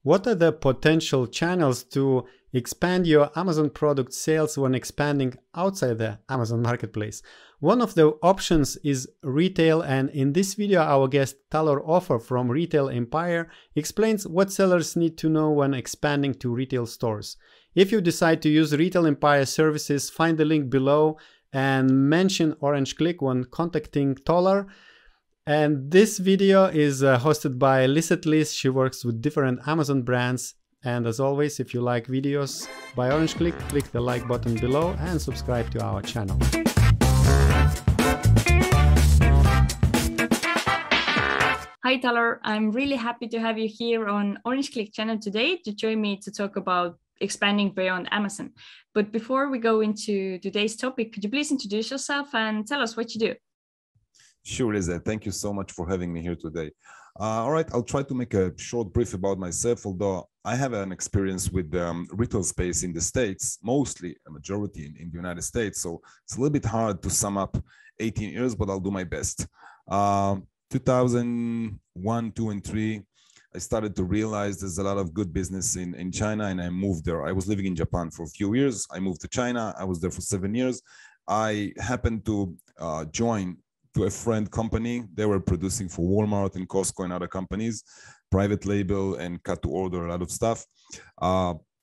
What are the potential channels to expand your Amazon product sales when expanding outside the Amazon marketplace? One of the options is retail, and in this video our guest Talor Ofer from Retail Empire explains what sellers need to know when expanding to retail stores. If you decide to use Retail Empire services, find the link below and mention Orange Klik when contacting Talor. And this video is hosted by Liz. She works with different Amazon brands. And as always, if you like videos by Orange Klik, click the like button below and subscribe to our channel. Hi Talor, I'm really happy to have you here on Orange Klik channel today to join me to talk about expanding beyond Amazon. But before we go into today's topic, could you please introduce yourself and tell us what you do? Sure, Lizette. Thank you so much for having me here today. All right, I'll try to make a short brief about myself, although I have an experience with retail space in the States, mostly a majority in the United States. So it's a little bit hard to sum up 18 years, but I'll do my best. 2001, 2, and 3, I started to realize there's a lot of good business in China, and I moved there. I was living in Japan for a few years. I moved to China. I was there for 7 years. I happened to join to a friend company. They were producing for Walmart and Costco and other companies, private label and cut to order, a lot of stuff,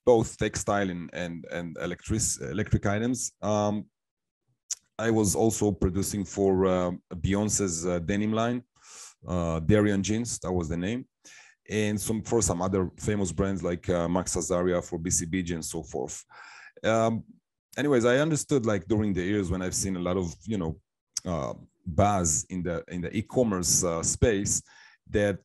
both textile and electric items. I was also producing for Beyonce's denim line, Darian Jeans, that was the name, and for some other famous brands like Max Azaria for BCBG and so forth. Anyways, I understood, like, during the years when I've seen a lot of, buzz in the e-commerce space, that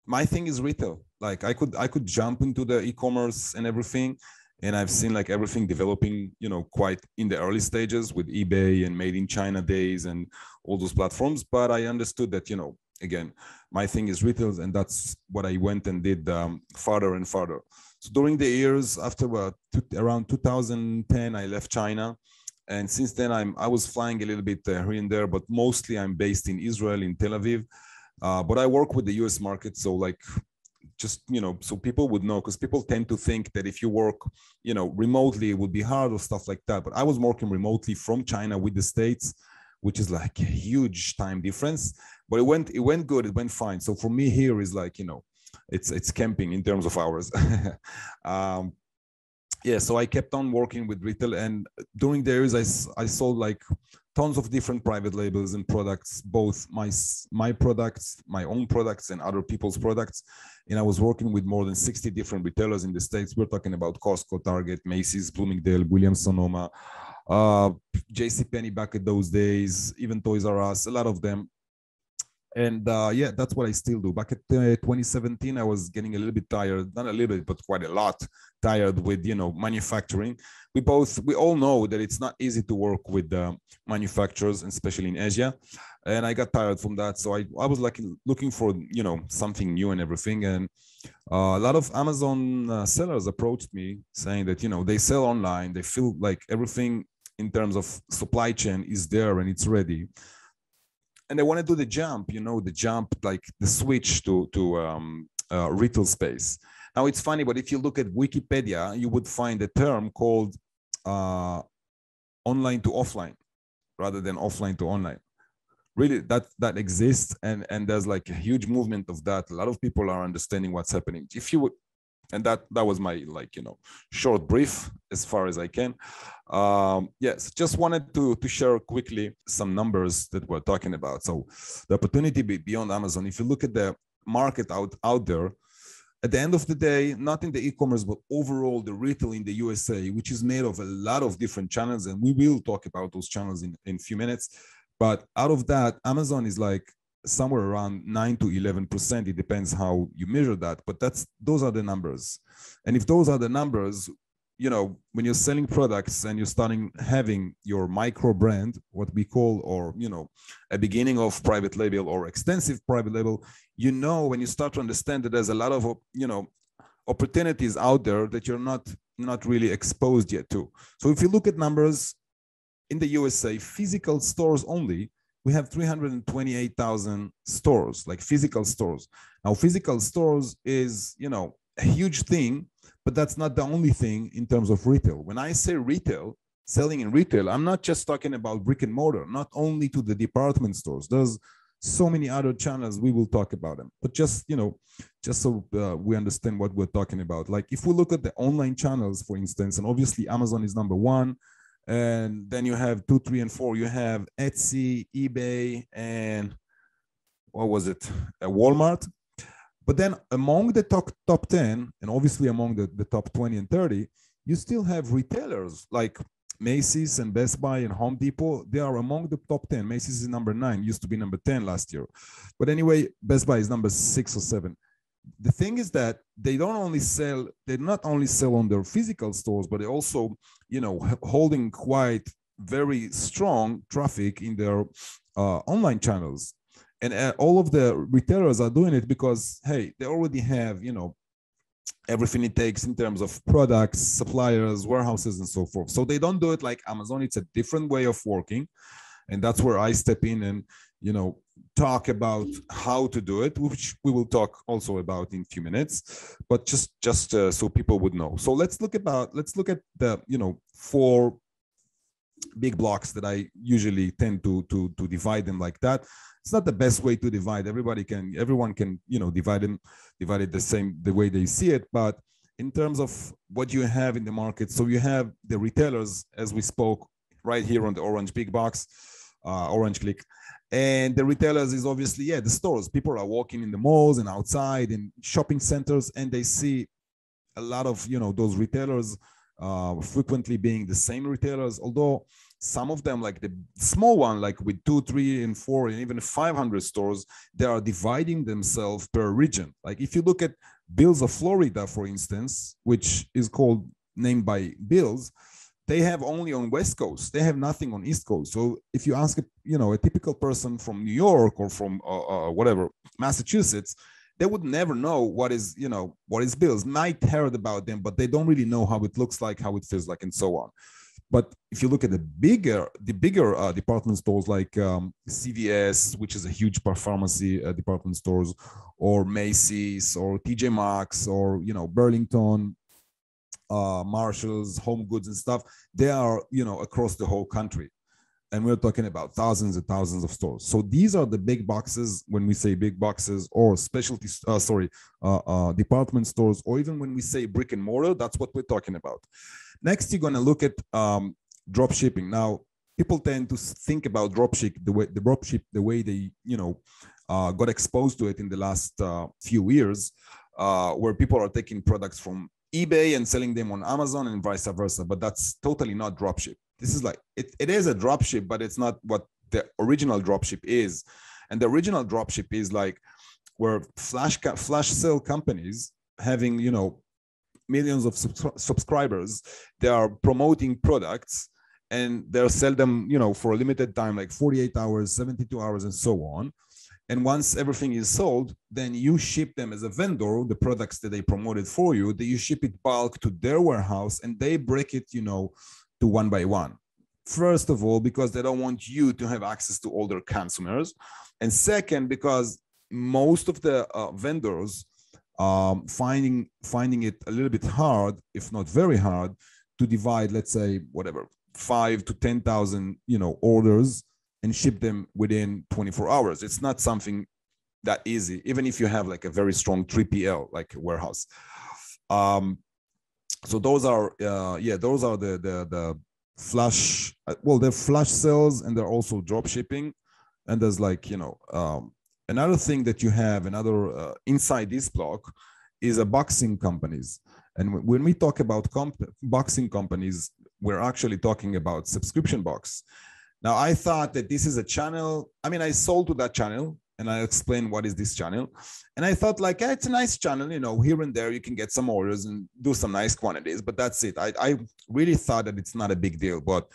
my thing is retail. Like, I could jump into the e-commerce and everything, and I've seen like everything developing, quite in the early stages with eBay and Made in China days and all those platforms. But I understood that, again, my thing is retail, and that's what I went and did farther and farther. So during the years after around 2010, I left China. And since then, I was flying a little bit here and there, but mostly I'm based in Israel, in Tel Aviv. But I work with the US market. So like, just, so people would know, because people tend to think that if you work, remotely, it would be hard or stuff like that. But I was working remotely from China with the States, which is like a huge time difference. But it went good. It went fine. So for me here is like, it's camping in terms of hours. Yeah, so I kept on working with retail, and during the years I sold like tons of different private labels and products, both my products, my own products, and other people's products. And I was working with more than 60 different retailers in the States. We're talking about Costco, Target, Macy's, Bloomingdale, Williams-Sonoma, JCPenney back at those days, even Toys R Us, a lot of them. And yeah, that's what I still do. Back at 2017, I was getting a little bit tired, not a little bit, but quite a lot tired with, manufacturing. We all know that it's not easy to work with manufacturers, especially in Asia. And I got tired from that. So I was like looking for, something new and everything. And a lot of Amazon sellers approached me saying that, they sell online. They feel like everything in terms of supply chain is there and it's ready. And they want to do the jump, like the switch to retail space. Now, it's funny, but if you look at Wikipedia, you would find a term called online to offline rather than offline to online. Really, that exists, and there's like a huge movement of that. A lot of people are understanding what's happening. If you would, and that was my short brief as far as I can. Yes, just wanted to share quickly some numbers that we're talking about. So the opportunity beyond Amazon, if you look at the market out there, at the end of the day, not in the e-commerce, but overall the retail in the USA, which is made of a lot of different channels, and we will talk about those channels in a few minutes. But out of that, Amazon is like somewhere around 9 to 11%. It depends how you measure that, but those are the numbers. And if those are the numbers, when you're selling products and you're starting having your micro brand, what we call, or, a beginning of private label or extensive private label, when you start to understand that there's a lot of, opportunities out there that you're not really exposed yet to. So if you look at numbers in the USA, physical stores only, we have 328,000 stores, like physical stores. Now, physical stores is, a huge thing, but that's not the only thing in terms of retail. When I say retail, selling in retail, I'm not just talking about brick and mortar, not only to the department stores. There's so many other channels, we will talk about them, but just, you know, just so we understand what we're talking about. Like if we look at the online channels, for instance, and obviously Amazon is number one, and then you have 2, 3, and 4, you have Etsy, eBay, and what was it, Walmart. But then among the top 10, and obviously among the top 20 and 30, you still have retailers like Macy's and Best Buy and Home Depot. They are among the top 10. Macy's is number 9, used to be number 10 last year. But anyway, Best Buy is number 6 or 7. The thing is that they not only sell on their physical stores, but they also, you know, holding quite very strong traffic in their online channels. And all of the retailers are doing it because, hey, they already have, you know, everything it takes in terms of products, suppliers, warehouses, and so forth. So they don't do it like Amazon. It's a different way of working. And that's where I step in and, you know, talk about how to do it, which we will talk also about in a few minutes, but just so people would know. So let's look at the, you know, 4 big blocks that I usually tend to divide them like that. It's not the best way to divide. Everyone can, you know, divide it the way they see it. But in terms of what you have in the market, so you have the retailers, as we spoke right here on the orange big box, orange Klik. And the retailers is obviously, yeah, the stores. People are walking in the malls and outside in shopping centers, and they see a lot of, you know, those retailers frequently being the same retailers, although some of them, like the small one, like with 2, 3, and 4, and even 500 stores, they are dividing themselves per region. Like if you look at Bills of Florida, for instance, which is named by Bills, they have only on West Coast. They have nothing on East Coast. So if you ask, you know, a typical person from New York or from whatever, Massachusetts, they would never know what is Bills. Might heard about them, but they don't really know how it looks like, how it feels like, and so on. But if you look at the bigger department stores like CVS, which is a huge pharmacy department stores, or Macy's, or TJ Maxx, or, you know, Burlington, Marshalls, Home Goods and stuff, they are, you know, across the whole country. And we're talking about thousands and thousands of stores. So these are the big boxes when we say big boxes, or department stores, or even when we say brick and mortar, that's what we're talking about. Next, you're going to look at drop shipping. Now, people tend to think about drop ship the way they, you know, got exposed to it in the last few years, where people are taking products from eBay and selling them on Amazon and vice versa. But that's totally not dropship. This is like, it is a dropship, but it's not what the original dropship is. And the original dropship is like where flash sale companies having, you know, millions of subscribers, they are promoting products and they'll sell them, you know, for a limited time, like 48 hours, 72 hours, and so on. And once everything is sold, then you ship them as a vendor, the products that they promoted for you, that you ship it bulk to their warehouse, and they break it, you know, to one by one. First of all, because they don't want you to have access to all their consumers. And second, because most of the vendors finding it a little bit hard, if not very hard, to divide, let's say, whatever, 5 to 10,000, you know, orders and ship them within 24 hours. It's not something that easy, even if you have like a very strong 3PL, like a warehouse. So those are the flash, they're flash sales, and they're also drop shipping. And there's like, you know, another thing that you have, another inside this block is boxing companies. And when we talk about boxing companies, we're actually talking about subscription box. Now, I thought that this is a channel. I mean, I sold to that channel, and I explained what is this channel. And I thought like, it's a nice channel, you know, here and there you can get some orders and do some nice quantities, but that's it. I really thought that it's not a big deal, but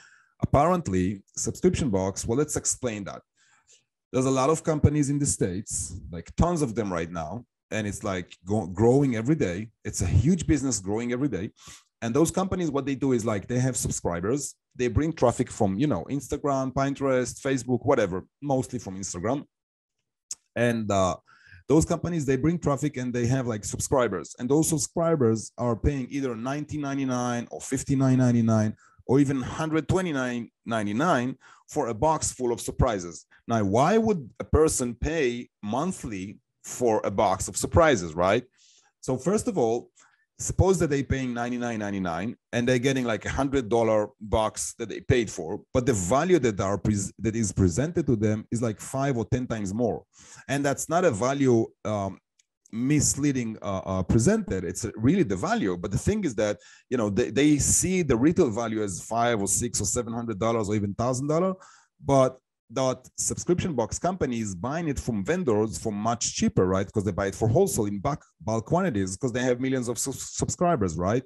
apparently subscription box, well, let's explain that. There's a lot of companies in the States, like tons of them right now, and it's like growing every day. It's a huge business growing every day. And those companies, what they do is like they have subscribers. They bring traffic from, you know, Instagram, Pinterest, Facebook, whatever, mostly from Instagram. And Those companies, they bring traffic and they have like subscribers, and those subscribers are paying either $19.99 or $59.99 or even $129.99 for a box full of surprises. Now, why would a person pay monthly for a box of surprises, right? So first of all, suppose that they're paying $99.99 and they're getting like $100 box that they paid for, but the value that is presented to them is like 5 or 10 times more. And that's not a value misleading presented. It's really the value. But the thing is that, you know, they see the retail value as $500 or $600 or $700 or even $1,000, but that subscription box company is buying it from vendors for much cheaper, right? Because they buy it for wholesale in bulk quantities, because they have millions of subscribers, right?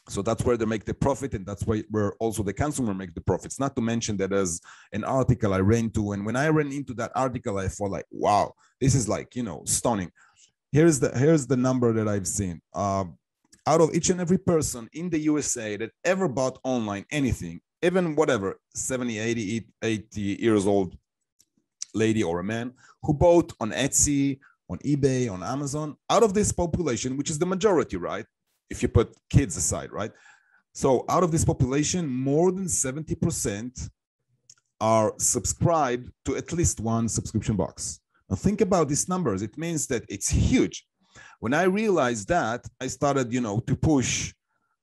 So that's where they make the profit, and that's where also the consumer make the profits. Not to mention that as an article I ran to, and when I ran into that article, I thought like, wow, this is like, you know, stunning. Here's the number that I've seen. Out of each and every person in the USA that ever bought online anything, even whatever, 70, 80 years old lady or a man who bought on Etsy, on eBay, on Amazon, out of this population, which is the majority, right? If you put kids aside, right? So out of this population, more than 70% are subscribed to at least one subscription box. Now think about these numbers. It means that it's huge. When I realized that, I started, you know, to push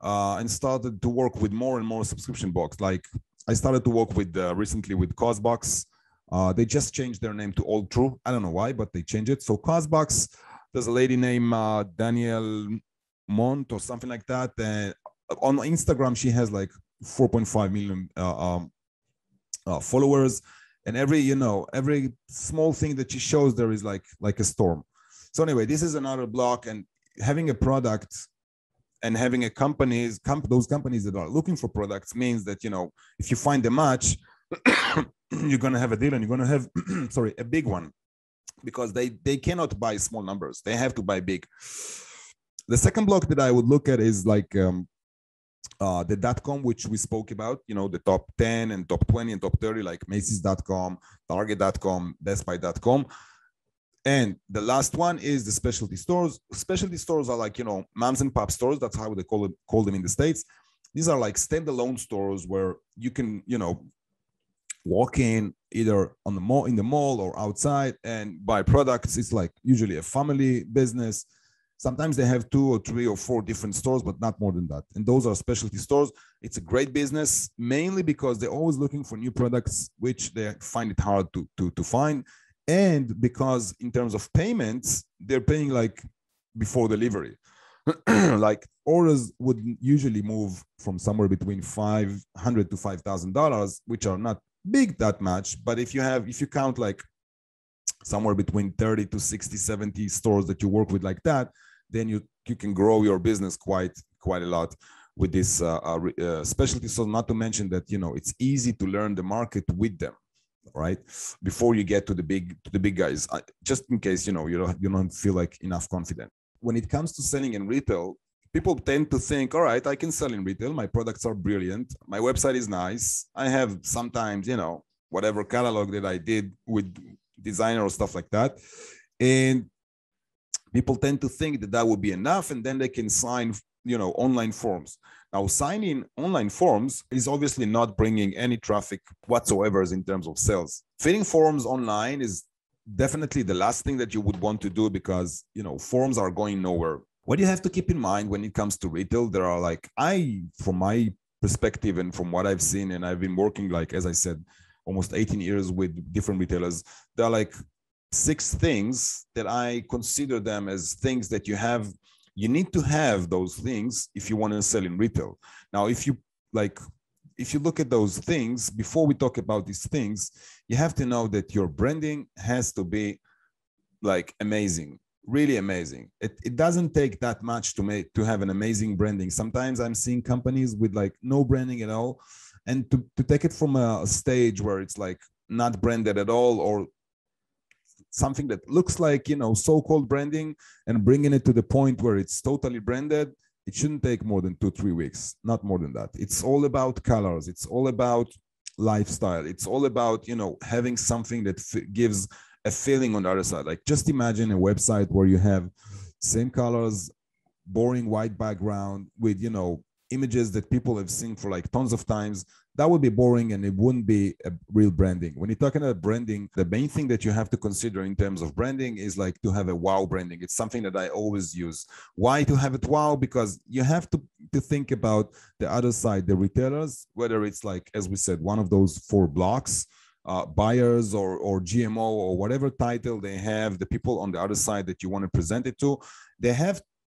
and started to work with more and more subscription box. Like I started to work with recently with CosBox. They just changed their name to All True. I don't know why, but they changed it. So CosBox, there's a lady named Danielle Mont or something like that. On Instagram, she has like 4.5 million followers. And every small thing that she shows there is like a storm. So anyway, this is another block, and having a product and having a those companies that are looking for products means that, you know, if you find a match, you're going to have a deal, and you're going to have, a big one, because they cannot buy small numbers. They have to buy big. The second block that I would look at is like the .com, which we spoke about, you know, the top 10 and top 20 and top 30, like Macy's.com, Target.com, BestBuy.com. And the last one is the specialty stores. Specialty stores are like, you know, moms and pop stores. That's how they call them in the States. These are like standalone stores where you can, you know, walk in either on in the mall or outside and buy products. It's like usually a family business. Sometimes they have 2 or 3 or 4 different stores, but not more than that. And those are specialty stores. It's a great business, mainly because they're always looking for new products, which they find it hard to find. And because in terms of payments, they're paying like before delivery. Like orders would usually move from somewhere between $500 to $5,000, which are not big that much. But if you count like somewhere between 30 to 60, 70 stores that you work with like that, then you can grow your business quite a lot with this specialty. So not to mention that, you know, it's easy to learn the market with them, right? Before you get to the big guys, just in case, you know, you don't feel like enough confident. When it comes to selling in retail, people tend to think, all right, I can sell in retail. My products are brilliant. My website is nice. I have sometimes, you know, whatever catalog that I did with designer or stuff like that. And people tend to think that would be enough, and then they can sign, you know, online forms. Now, signing online forms is obviously not bringing any traffic whatsoever in terms of sales. Filling forms online is definitely the last thing that you would want to do, because, you know, forms are going nowhere. What you have to keep in mind when it comes to retail, there are like, from my perspective and from what I've seen, and I've been working, like, as I said, almost 18 years with different retailers, there are like 6 things that I consider them as things that you need to have those things if you want to sell in retail. Now, if you look at those things, before we talk about these things, you have to know that your branding has to be like amazing, really amazing. It doesn't take that much to have an amazing branding. Sometimes I'm seeing companies with like no branding at all, and to take it from a stage where it's like not branded at all, or something that looks like, you know, so-called branding, and bringing it to the point where it's totally branded, it shouldn't take more than 2-3 weeks, not more than that. It's all about colors. It's all about lifestyle. It's all about, you know, having something that gives a feeling on the other side. Like just imagine a website where you have same colors, boring white background with, you know, images that people have seen for like tons of times. That would be boring and it wouldn't be a real branding. When you're talking about branding, the main thing that you have to consider in terms of branding is like to have a wow branding. It's something that I always use. Why to have it wow? Because you have to think about the other side, the retailers, whether it's like, as we said, one of those 4 blocks, buyers or GMO or whatever title they have, the people on the other side that you want to present it to,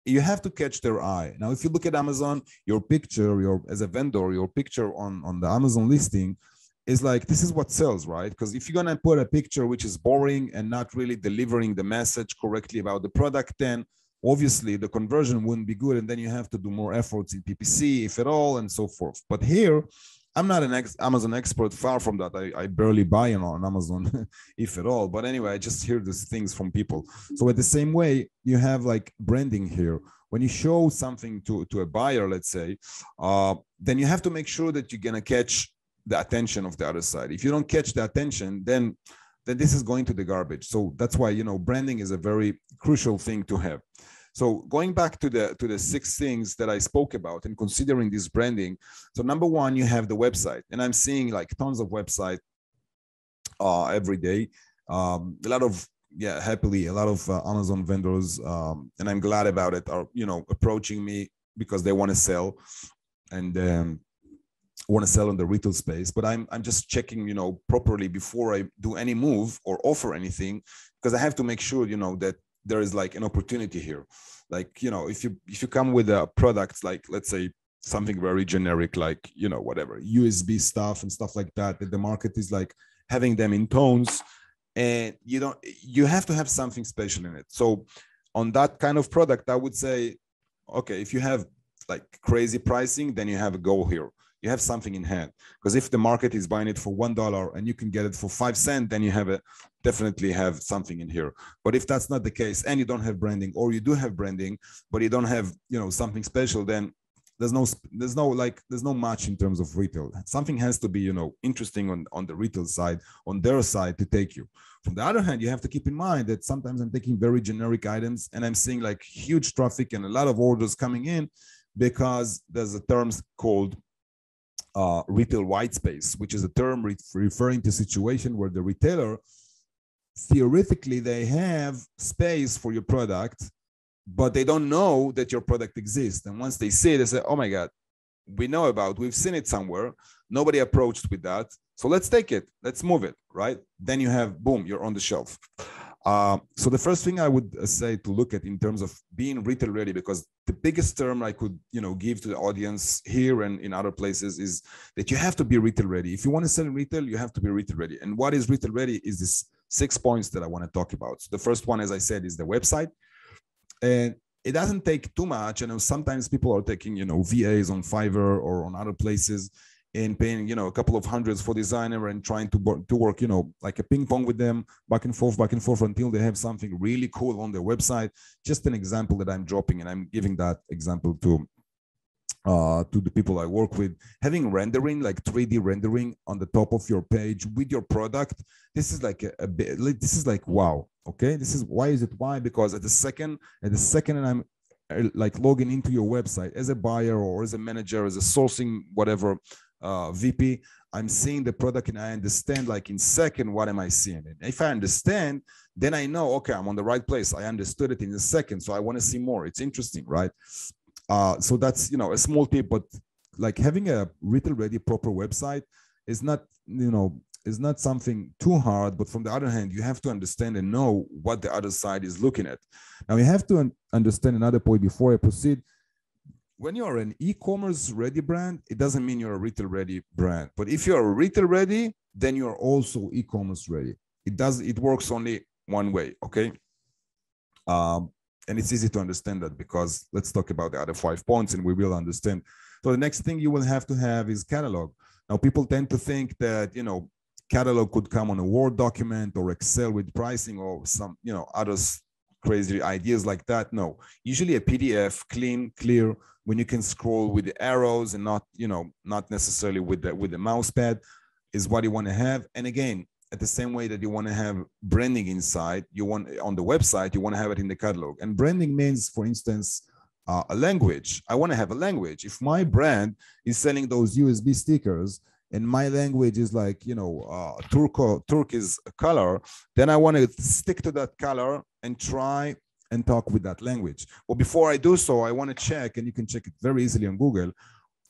you have to catch their eye. Now, if you look at Amazon, your picture, as a vendor, your picture on the Amazon listing is like, this is what sells, right? Because if you're going to put a picture which is boring and not really delivering the message correctly about the product, then obviously the conversion wouldn't be good. And then you have to do more efforts in PPC, if at all, and so forth. But here, I'm not an Amazon expert, far from that. I barely buy on Amazon, if at all. But anyway, I just hear these things from people. So at the same way, you have like branding here. When you show something to a buyer, let's say, then you have to make sure that you're going to catch the attention of the other side. If you don't catch the attention, then this is going to the garbage. So that's why, you know, branding is a very crucial thing to have. So going back to the 6 things that I spoke about and considering this branding. So number 1, you have the website, and I'm seeing like tons of websites every day. A lot of, happily, a lot of Amazon vendors, and I'm glad about it, are, you know, approaching me because they want to sell and want to sell in the retail space. But I'm just checking, you know, properly before I do any move or offer anything, because I have to make sure, you know, that there is like an opportunity here. Like, you know, if you come with a product, like, let's say something very generic, like, you know, whatever, USB stuff and stuff like that the market is like having them in tones, and you have to have something special in it. So on that kind of product, I would say, okay, if you have like crazy pricing, then you have a goal here. You have something in hand, because if the market is buying it for $1 and you can get it for 5 cents, then you definitely have something in here. But if that's not the case and you don't have branding, or you do have branding but you don't have, you know, something special, then there's no match in terms of retail. Something has to be, you know, interesting on the retail side, on their side, to take you. From the other hand, you have to keep in mind that sometimes I'm taking very generic items and I'm seeing like huge traffic and a lot of orders coming in, because there's a term called retail white space, which is a term referring to a situation where the retailer, theoretically, they have space for your product, but they don't know that your product exists. And once they see it, they say, oh my God, we've seen it somewhere. Nobody approached with that. So let's take it, let's move it, right? Then you have, boom, you're on the shelf. So the first thing I would say to look at in terms of being retail ready, because the biggest term I could, you know, give to the audience here and in other places is that you have to be retail ready. If you want to sell in retail, you have to be retail ready. And what is retail ready is this 6 points that I want to talk about. So the first one, as I said, is the website. And it doesn't take too much. I know sometimes people are taking, you know, VAs on Fiverr or on other places and paying, you know, a couple of hundreds for designer and trying to work, you know, like a ping pong with them back and forth until they have something really cool on their website. Just an example that I'm dropping, and I'm giving that example to the people I work with. Having rendering, like 3D rendering on the top of your page with your product, this is like this is like, wow. Okay, this is why is it? Why? Because at the second I'm like logging into your website as a buyer or as a manager, as a sourcing, whatever, VP, I'm seeing the product and I understand, like in second, what am I seeing? And if I understand, then I know, okay, I'm on the right place. I understood it in a second. So I want to see more. It's interesting, right? So that's, you know, a small tip, but like having a retail ready proper website is not, you know, is not something too hard. But from the other hand, you have to understand and know what the other side is looking at. Now you have to understand another point before I proceed. When you're an e-commerce ready brand, it doesn't mean you're a retail ready brand. But if you're retail ready, then you're also e-commerce ready. It works only one way, okay? And it's easy to understand that, because let's talk about the other 5 points and we will understand. So the next thing you will have to have is catalog. Now people tend to think that, you know, catalog could come on a Word document or Excel with pricing or some, you know, others crazy ideas like that. No, usually a PDF, clean, clear, when you can scroll with the arrows and not, you know, not necessarily with the mouse pad, is what you want to have. And again, at the same way that you want to have branding inside, you want on the website, you want to have it in the catalog. And branding means, for instance, a language. I want to have a language. If my brand is selling those USB stickers and my language is like, Turkish color, then I want to stick to that color and try and talk with that language. Well, before I do so, I want to check, and you can check it very easily on Google,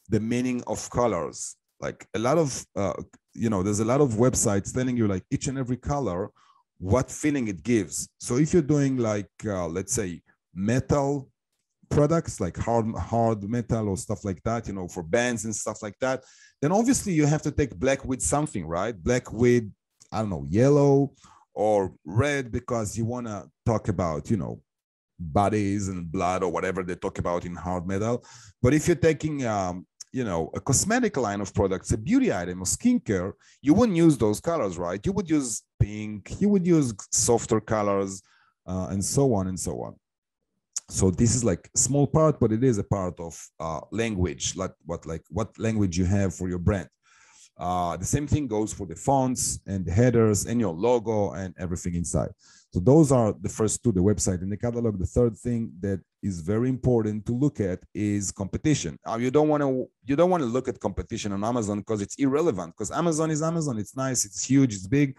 the meaning of colors. Like a lot of, there's a lot of websites telling you like each and every color, what feeling it gives. So if you're doing like, let's say metal products, like hard metal or stuff like that, for bands and stuff like that, then obviously you have to take black with something, right? Black with, I don't know, yellow or red, because you want to talk about, bodies and blood or whatever they talk about in hard metal. But if you're taking, a cosmetic line of products, a beauty item or skincare, you wouldn't use those colors, right? You would use pink, you would use softer colors, and so on and so on. So this is like a small part, but it is a part of language, like what language you have for your brand. The same thing goes for the fonts and the headers and your logo and everything inside. So those are the first two, the website and the catalog. The third thing that is very important to look at is competition. You don't want to look at competition on Amazon because it's irrelevant, because Amazon is Amazon. It's nice, it's huge, it's big,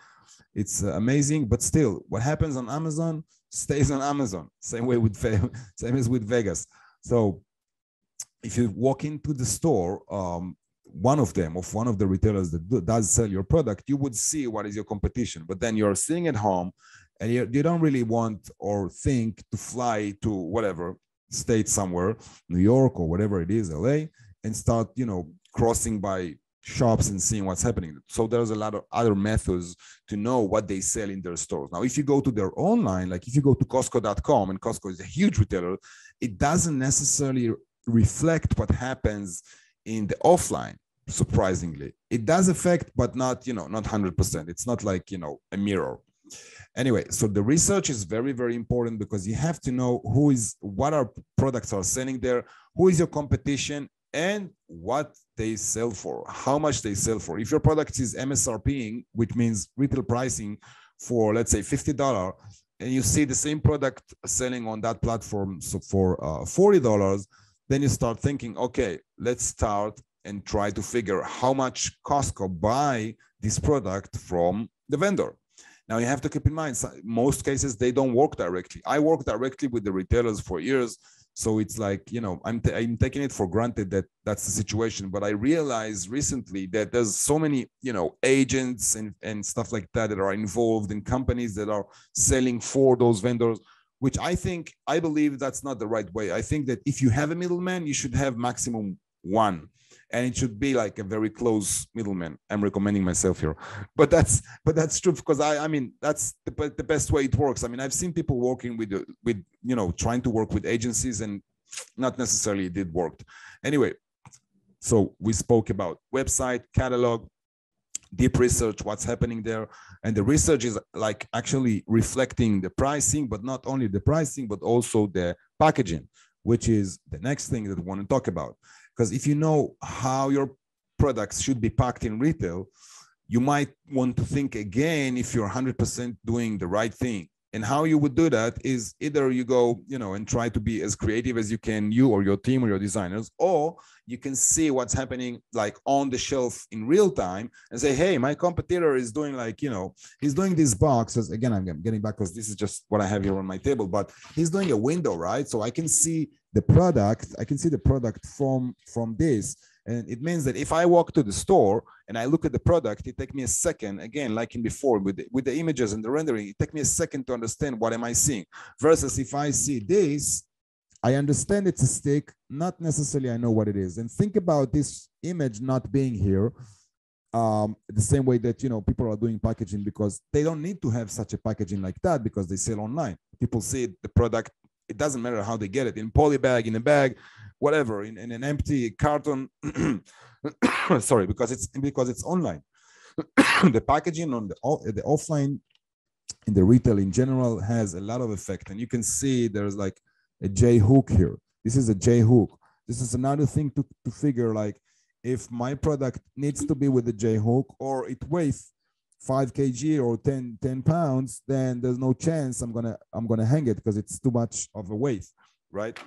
it's amazing, but still what happens on Amazon stays on Amazon. Same as with Vegas. So if you walk into the store, one of the retailers that does sell your product, you would see what is your competition. But then you're sitting at home and you don't really want or think to fly to whatever state somewhere, New York or whatever it is, LA, and start, crossing by shops and seeing what's happening. So there's a lot of other methods to know what they sell in their stores. Now, if you go to their online, like if you go to Costco.com, and Costco is a huge retailer, it doesn't necessarily reflect what happens in the offline. Surprisingly, it does affect, but not, not 100%. It's not like, a mirror. Anyway, so the research is very, very important, because you have to know what our products are selling there, who is your competition, and what they sell for, how much they sell for. If your product is MSRPing, which means retail pricing for, let's say, $50, and you see the same product selling on that platform for $40, then you start thinking, okay, let's start and try to figure how much Costco buy this product from the vendor. Now, you have to keep in mind, most cases, they don't work directly. I work directly with the retailers for years. So it's like, I'm taking it for granted that that's the situation. But I realized recently that there's so many, agents and stuff like that are involved in companies that are selling for those vendors, which I believe that's not the right way. I think that if you have a middleman, you should have maximum one. And it should be like a very close middleman. I'm recommending myself here, but that's true, because I mean that's the best way it works. I mean, I've seen people working with trying to work with agencies, and not necessarily it did work. Anyway, so we spoke about website, catalog, deep research, what's happening there, and the research is like actually reflecting the pricing, but not only the pricing, but also the packaging, which is the next thing that we want to talk about. Because if you know how your products should be packed in retail, you might want to think again if you're 100% doing the right thing. And how you would do that is either you go, and try to be as creative as you can, you or your team or your designers, or you can see what's happening like on the shelf in real time and say, hey, my competitor is doing like, he's doing these boxes. Again, I'm getting back because this is just what I have here on my table, but he's doing a window, right? So I can see the product. I can see the product from this. And it means that if I walk to the store and I look at the product, it takes me a second, again, like in before with the images and the rendering, it takes me a second to understand what am I seeing. Versus if I see this, I understand it's a stick, not necessarily I know what it is. And think about this image not being here the same way that, people are doing packaging, because they don't need to have such a packaging like that because they sell online. People see the product. It doesn't matter how they get it, in poly bag, in a bag, whatever, in an empty carton. Sorry, because it's online. The packaging on the offline, in the retail in general, has a lot of effect. And you can see there's like a J hook here. This is a J hook. This is another thing to figure, like if my product needs to be with the J hook or it weighs 5 kg or 10 pounds, then there's no chance I'm gonna hang it because it's too much of a weight, right?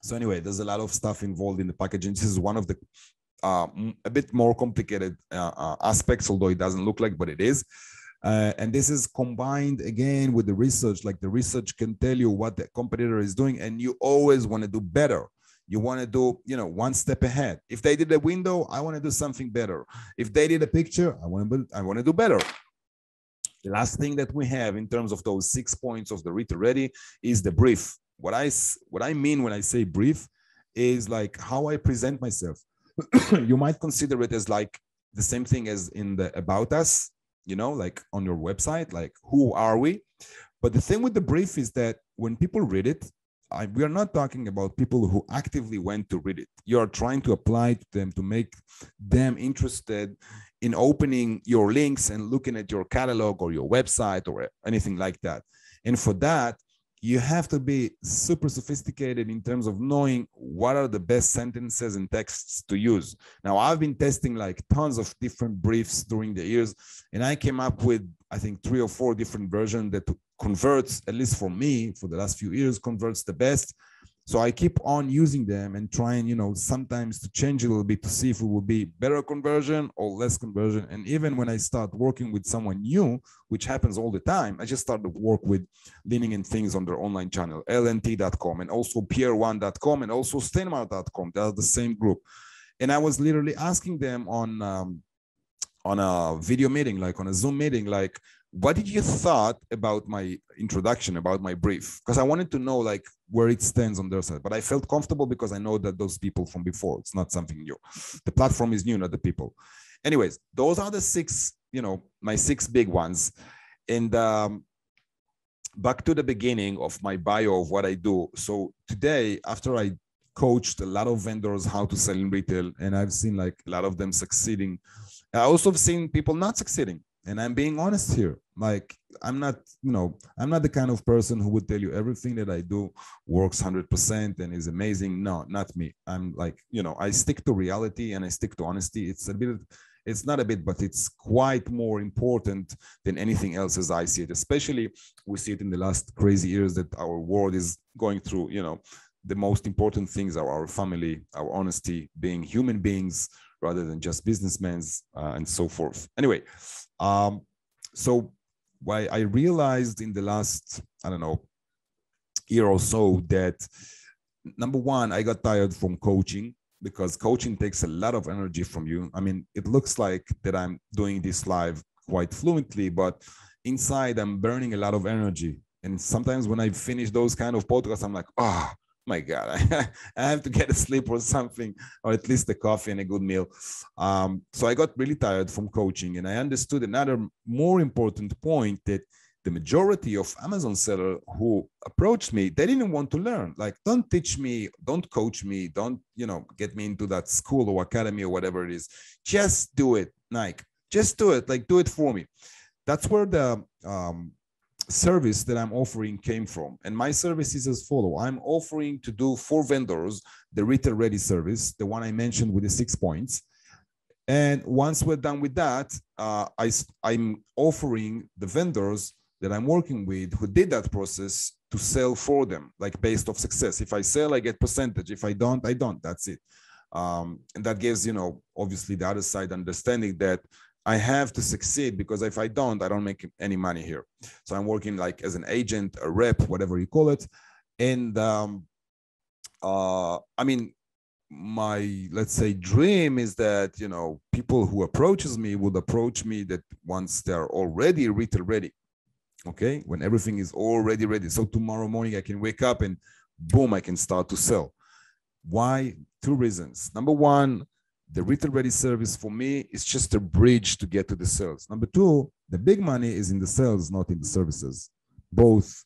So anyway, there's a lot of stuff involved in the packaging. This is one of the a bit more complicated aspects, although it doesn't look like, but it is. And this is combined again with the research. Like the research can tell you what the competitor is doing, and you always want to do better. You want to do, one step ahead. If they did a window, I want to do something better. If they did a picture, I want to do better. The last thing that we have in terms of those 6 points of the retail ready is the brief. What I mean when I say brief is like how I present myself. You might consider it as like the same thing as in the about us, like on your website, like who are we? But the thing with the brief is that when people read it, we are not talking about people who actively went to read it. You are trying to apply to them to make them interested in opening your links and looking at your catalog or your website or anything like that. And for that, you have to be super sophisticated in terms of knowing what are the best sentences and texts to use. Now, I've been testing like tons of different briefs during the years, and I came up with, I think, 3 or 4 different versions that converts, at least for me, for the last few years, converts the best. So I keep on using them and trying, sometimes to change a little bit to see if it will be better conversion or less conversion. And even when I start working with someone new, which happens all the time, I just started to work with Leaning in Things on their online channel, lnt.com, and also pierre1.com, and also steinmar.com. That's the same group. And I was literally asking them on a video meeting, like on a Zoom meeting, like, what did you thought about my introduction, about my brief? Because I wanted to know like where it stands on their side, but I felt comfortable because I know that those people from before, it's not something new. The platform is new, not the people. Anyways, those are the 6, my 6 big ones. And back to the beginning of my bio of what I do. So today, after I coached a lot of vendors how to sell in retail, and I've seen like a lot of them succeeding, I also have seen people not succeeding. And I'm being honest here. Like, I'm not the kind of person who would tell you everything that I do works 100% and is amazing. No, not me. I'm like, I stick to reality and I stick to honesty. It's not a bit, but it's quite more important than anything else as I see it. Especially we see it in the last crazy years that our world is going through, the most important things are our family, our honesty, being human beings rather than just businessmen and so forth. Anyway, so why I realized in the last, year or so that number one, I got tired from coaching because coaching takes a lot of energy from you. I mean, it looks like that I'm doing this live quite fluently, but inside I'm burning a lot of energy. And sometimes when I finish those kind of podcasts, I'm like, oh my God, I have to get a sleep or something, or at least a coffee and a good meal. So I got really tired from coaching, and I understood another more important point, that the majority of Amazon sellers who approached me, they didn't want to learn. Like, don't teach me, don't coach me, don't, get me into that school or academy or whatever it is. Just do it, Nike. Just do it, like do it for me. That's where the service that I'm offering came from. And my service is as follows. I'm offering to do for vendors the retail ready service, the one I mentioned with the 6 points. And once we're done with that, I'm offering the vendors that I'm working with who did that process to sell for them, like based off success. If I sell, I get percentage. If I don't, I don't. That's it. And that gives, obviously the other side understanding that I have to succeed, because if I don't make any money here. So I'm working like as an agent, a rep, whatever you call it. And I mean, my, let's say, dream is that, people who approaches me would approach me that once they're already retail ready. Okay. When everything is already ready. So tomorrow morning I can wake up and boom, I can start to sell. Why? 2 reasons. Number one, the retail ready service for me is just a bridge to get to the sales. Number 2, the big money is in the sales, not in the services, both,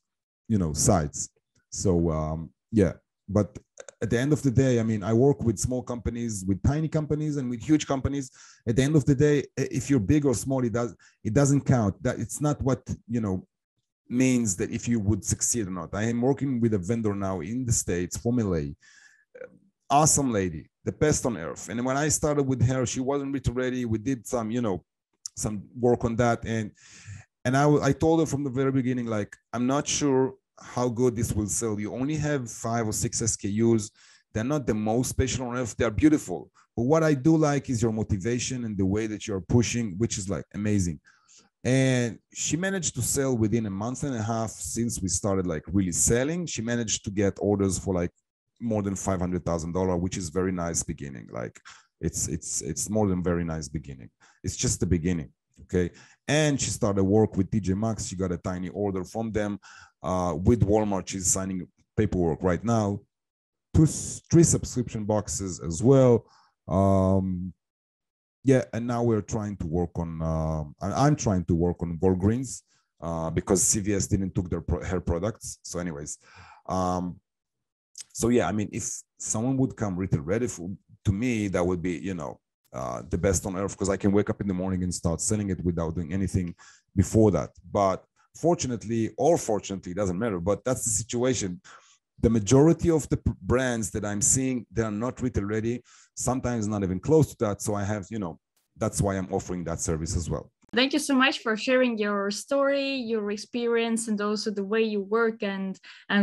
sides. So yeah, but at the end of the day, I mean, I work with small companies, with tiny companies, and with huge companies. At the end of the day, if you're big or small, it doesn't count. That it's not what, means that if you would succeed or not. I am working with a vendor now in the States from LA. Awesome lady, the best on earth. And when I started with her, she wasn't retail ready. We did some, some work on that. And I told her from the very beginning, like, I'm not sure how good this will sell. You only have 5 or 6 SKUs. They're not the most special on earth. They're beautiful. But what I do like is your motivation and the way that you're pushing, which is like amazing. And she managed to sell within a month and a half since we started like really selling. She managed to get orders for like more than $500,000, which is very nice beginning. Like it's more than very nice beginning. It's just the beginning. Okay. And she started work with TJ Maxx. She got a tiny order from them. With Walmart, she's signing paperwork right now. 3 subscription boxes as well. Yeah, and now we're trying to work on, I'm trying to work on Walgreens because CVS didn't took her products. So anyways, so yeah, I mean, if someone would come retail ready to me, that would be, you know, the best on earth, because I can wake up in the morning and start selling it without doing anything before that. But fortunately, or fortunately, it doesn't matter, but that's the situation. The majority of the brands that I'm seeing, they are not retail ready, sometimes not even close to that. So I have, you know, that's why I'm offering that service as well. Thank you so much for sharing your story, your experience, and also the way you work and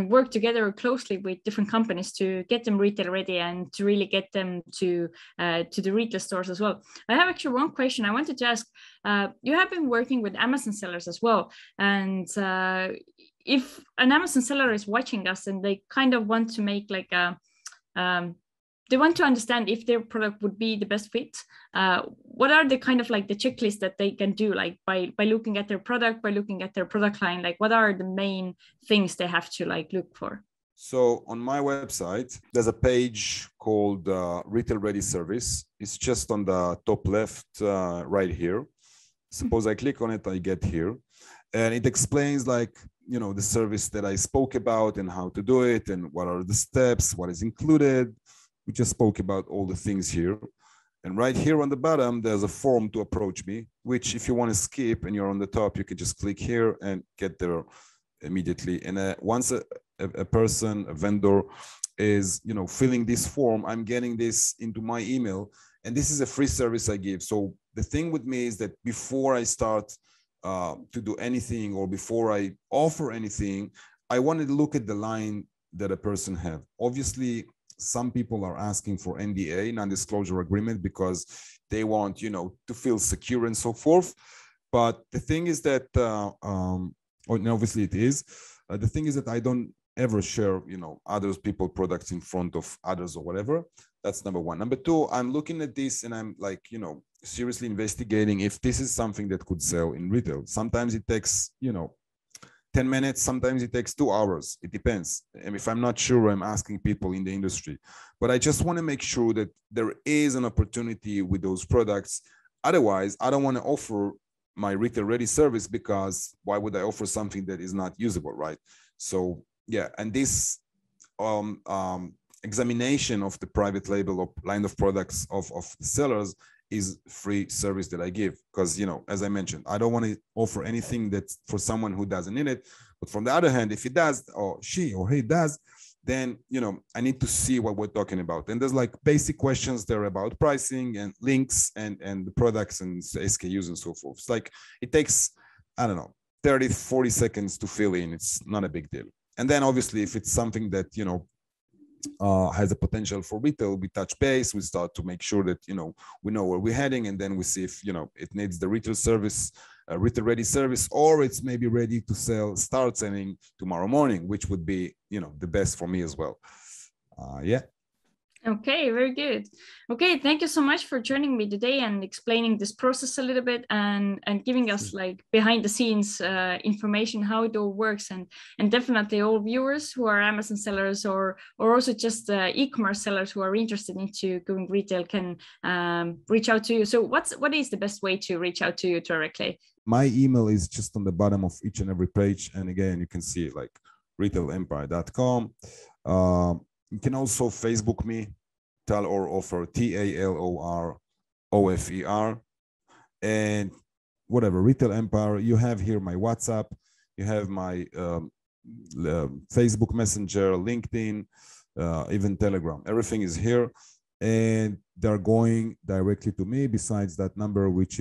work together closely with different companies to get them retail ready and to really get them to the retail stores as well. I have actually one question I wanted to ask. You have been working with Amazon sellers as well, and if an Amazon seller is watching us and they kind of want to make like they want to understand if their product would be the best fit, what are the kind of like the checklist that they can do, like by looking at their product, by looking at their product line, like what are the main things they have to like look for? So on my website, there's a page called Retail Ready Service. It's just on the top left right here. Suppose I click on it, I get here. And it explains like, you know, the service that I spoke about and how to do it and what are the steps, what is included. We just spoke about all the things here. And right here on the bottom, there's a form to approach me, which if you want to skip and you're on the top, you can just click here and get there immediately. And once a person, a vendor is, you know, filling this form, I'm getting this into my email. And this is a free service I give. So the thing with me is that before I start to do anything or before I offer anything, I want to look at the line that a person have. Obviously, some people are asking for NDA, non-disclosure agreement, because they want, you know, to feel secure and so forth. But the thing is that, obviously it is, the thing is that I don't ever share, you know, others people products in front of others or whatever. That's number one. Number two, I'm looking at this and I'm like, you know, seriously investigating if this is something that could sell in retail. Sometimes it takes, you know, 10 minutes, sometimes it takes 2 hours. It depends. And if I'm not sure, I'm asking people in the industry. But I just want to make sure that there is an opportunity with those products. Otherwise, I don't want to offer my retail ready service, because why would I offer something that is not usable, right? So yeah, and this examination of the private label or line of products of the sellers is free service that I give, because, you know, as I mentioned, I don't want to offer anything that's for someone who doesn't need it. But from the other hand, if he does, or she or he does, then, you know, I need to see what we're talking about. And there's like basic questions there about pricing and links and the products and SKUs and so forth. It's like, it takes, I don't know, 30, 40 seconds to fill in. It's not a big deal. And then obviously, if it's something that, you know, has a potential for retail, we touch base, we start to make sure that, you know, we know where we're heading, and then we see if, you know, it needs the retail service, retail ready service, or it's maybe ready to start selling tomorrow morning, which would be, you know, the best for me as well. Yeah. Okay, very good. Okay, thank you so much for joining me today and explaining this process a little bit and giving us like behind the scenes information how it all works, and definitely all viewers who are Amazon sellers or also just e-commerce sellers who are interested into going retail can reach out to you. So what is the best way to reach out to you directly? My email is just on the bottom of each and every page, and again, you can see it like retailemempire.com. You can also Facebook me, Talor Ofer, TALOROFER, and whatever, Retail Empire. You have here my WhatsApp, you have my Facebook Messenger, LinkedIn, even Telegram. Everything is here. and they're going directly to me, besides that number which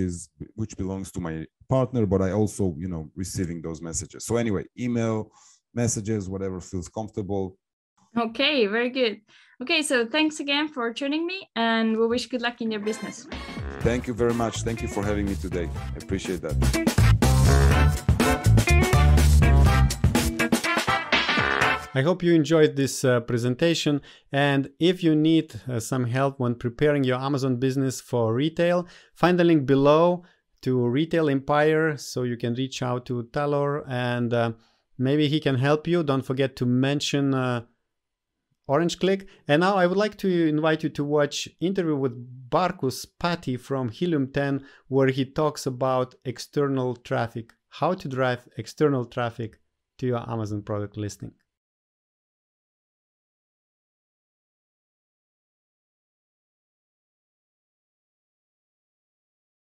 belongs to my partner, but I also, you know, receiving those messages. So anyway, email, messages, whatever feels comfortable. Okay, very good. Okay, so thanks again for joining me, and we wish good luck in your business. Thank you very much. Thank you for having me today. I appreciate that. I hope you enjoyed this presentation, and if you need some help when preparing your Amazon business for retail, find the link below to Retail Empire so you can reach out to Talor and maybe he can help you. Don't forget to mention Orange Klik. And now I would like to invite you to watch interview with Barkus Patti from Helium 10, where he talks about external traffic, how to drive external traffic to your Amazon product listing.